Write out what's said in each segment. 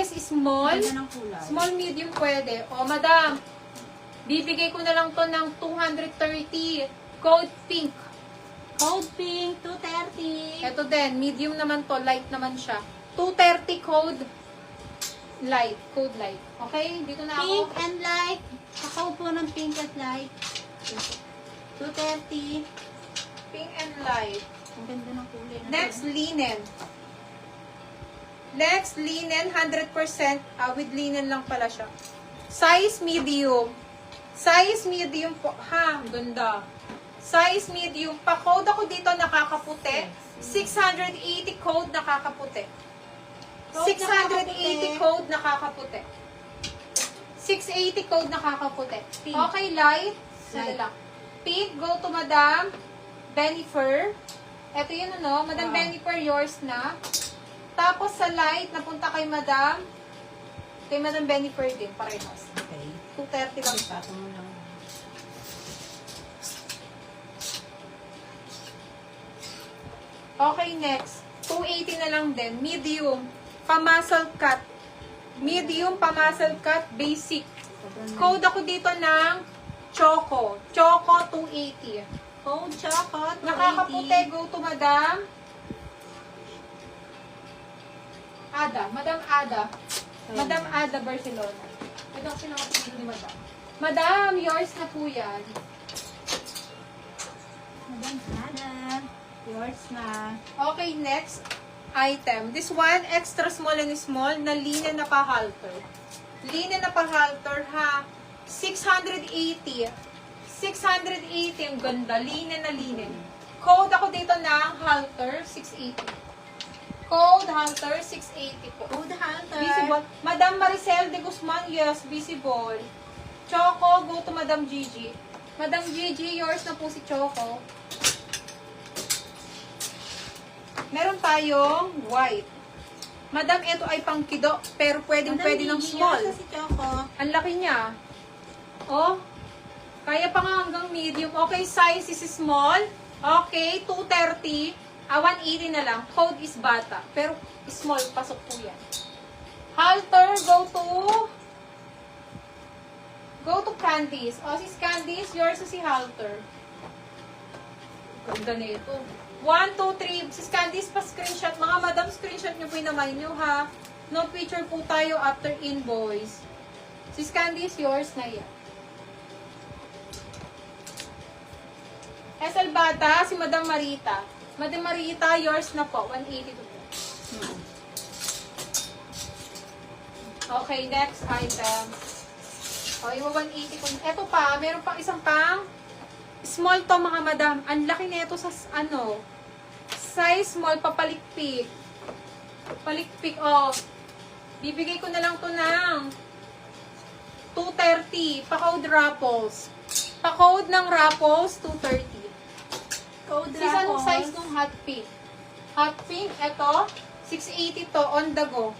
Size small. Ganda ng kulay. Small, medium pwede. O, madam, bibigay ko na lang to ng 230. Code pink. Code pink, 230. Ito din, medium naman to, light naman siya. 230 code light. Code light. Okay? Dito na Pink ako. and light. Kakao po ng pink at light. 230. Pink and light. Ang ganda ng kulay. Next, linen. Next, linen, 100%. With linen lang pala siya. Size medium. Size medium po. Ha, ganda. Size medium. Pa-code ako dito nakakaputi. 680 code nakakaputi. 680 code nakakaputi. 680 code nakakaputi. Pink. Okay, light. Light. Lang. Pink, go to Madam Benifer. Ito yun ano, Madam Wow. Benifer, yours na. Tapos sa light, napunta kay Madam Benifer din, parehas. Okay. 230 lang. Patong mo lang. Okay, next. 280 na lang din. Medium. Pa-muscle cut. Medium, pa-muscle cut, basic. Code ako dito ng Choco. Choco 280. Code Choco, 280. Nakakaputi, go to Madam Ada. Madam Ada. Madam Ada Barcelona. Ito kasi nakapagod ni Madam. Madam, yours na po yan. Madam Ada. Yours na. Okay, next item. This one, extra small and small na linen na pa-halter. Linen na pa-halter, ha? 680. 680. Ang ganda. Linen na linen. Code ako dito ng halter, 680. Code halter, 680 po. Code Hunter. Visible. Madam Maricel de Guzman, yes, visible. Choco, go to Madam Gigi. Madam Gigi, yours na po si Choco. Meron tayong white. Madam, ito ay pangkido, pero pwede ng small. Yours na si Choco. Ang laki niya. Oh, kaya pa nga hanggang medium. Okay, size is small. Okay, 230. 180 na lang. Code is bata. Pero small, pasok po yan. Halter, go to Candice. O, sis Candice, yours na si Halter. Ganda na ito. 1, 2, 3. Sis Candice, pa-screenshot. Mga madam, screenshot nyo po yung naman nyo, ha? No picture po tayo after invoice. Sis Candice, yours na yan. SL Bata, si Madam Marita. Madam Marita, yours na po. 180 po. Okay, next item. O, yung 180 po. Ito pa, meron pang isang pang small to mga madam. Ang laki nito sa ano, size small, papalikpik. Palikpik, oh. Bibigay ko na lang to ng 230. Pa-code Raffles. Pa-code ng Raffles, 230. Code Sis, anong Raffles. size ng hot pink? Hot pink, eto, 680 to, on the go.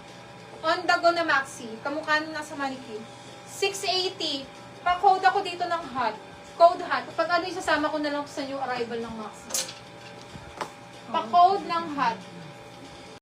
On the go na maxi. Kamukha nung nasa mannequin. 680. Pa-code ako dito ng hot. Code hot. Kapag ano, isasama ko na lang sa new arrival ng maxi. Pa-code ng hot.